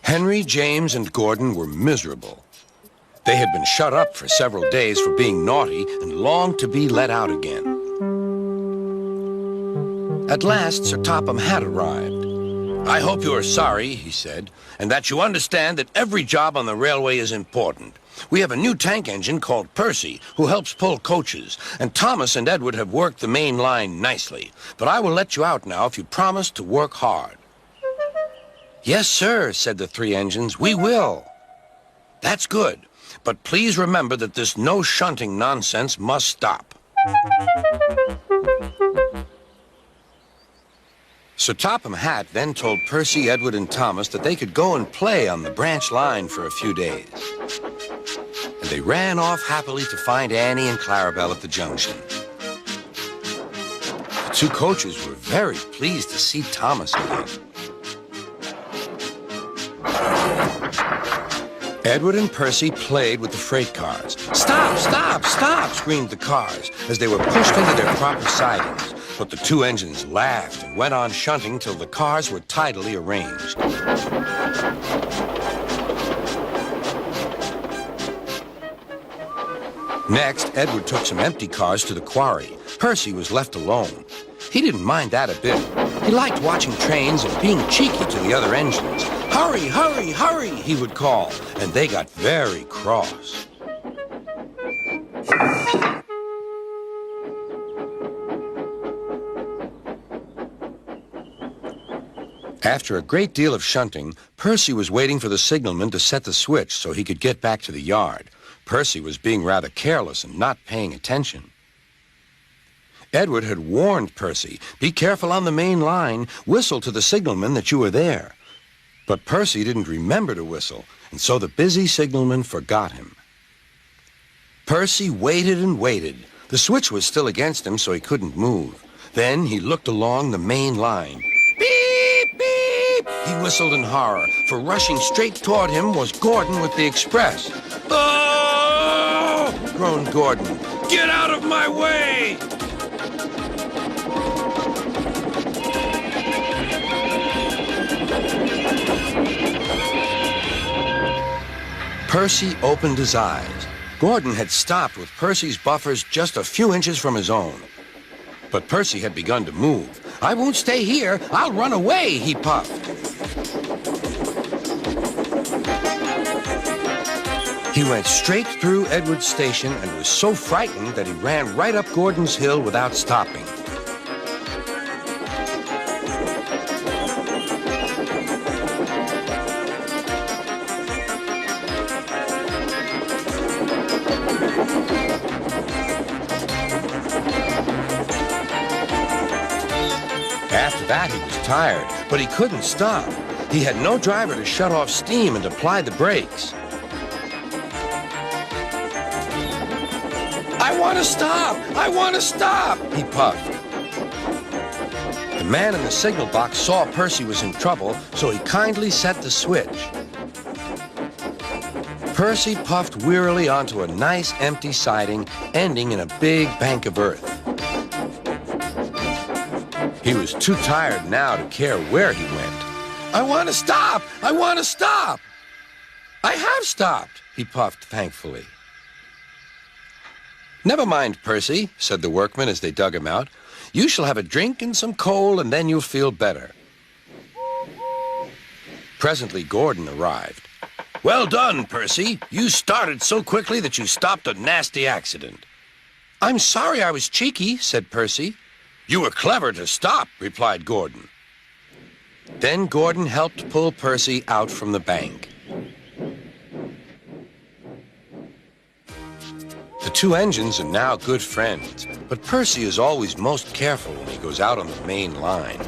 Henry, James, and Gordon were miserable. They had been shut up for several days for being naughty and longed to be let out again. At last, Sir Topham had arrived. "I hope you are sorry," he said, "and that you understand that every job on the railway is important. We have a new tank engine called Percy, who helps pull coaches, and Thomas and Edward have worked the main line nicely. But I will let you out now if you promise to work hard." "Yes, sir," said the three engines, "we will." "That's good. But please remember that this no shunting nonsense must stop." Sir Topham Hatt then told Percy, Edward, and Thomas that they could go and play on the branch line for a few days. And they ran off happily to find Annie and Clarabelle at the junction. The two coaches were very pleased to see Thomas again. Edward and Percy played with the freight cars. "Stop, stop, stop," screamed the cars as they were pushed into their proper sidings. But the two engines laughed and went on shunting till the cars were tidily arranged. Next, Edward took some empty cars to the quarry. Percy was left alone. He didn't mind that a bit. He liked watching trains and being cheeky to the other engines. "Hurry, hurry, hurry," he would call, and they got very cross. After a great deal of shunting, Percy was waiting for the signalman to set the switch so he could get back to the yard. Percy was being rather careless and not paying attention. Edward had warned Percy, "Be careful on the main line. Whistle to the signalman that you are there." But Percy didn't remember to whistle, and so the busy signalman forgot him. Percy waited and waited. The switch was still against him, so he couldn't move. Then he looked along the main line. "Beep, beep!" He whistled in horror, for rushing straight toward him was Gordon with the express. "Oh!" groaned Gordon. "Get out of my way!" Percy opened his eyes. Gordon had stopped with Percy's buffers just a few inches from his own. But Percy had begun to move. "I won't stay here. I'll run away," he puffed. He went straight through Edward's station and was so frightened that he ran right up Gordon's hill without stopping. After that, he was tired, but he couldn't stop. He had no driver to shut off steam and apply the brakes. "I want to stop! I want to stop!" he puffed. The man in the signal box saw Percy was in trouble, so he kindly set the switch. Percy puffed wearily onto a nice empty siding, ending in a big bank of earth. He was too tired now to care where he went. "I want to stop! I want to stop!" "I have stopped," he puffed thankfully. "Never mind, Percy," said the workmen as they dug him out. "You shall have a drink and some coal, and then you'll feel better." Presently, Gordon arrived. "Well done, Percy. You started so quickly that you stopped a nasty accident." "I'm sorry I was cheeky," said Percy. "You were clever to stop," replied Gordon. Then Gordon helped pull Percy out from the bank. The two engines are now good friends, but Percy is always most careful when he goes out on the main line.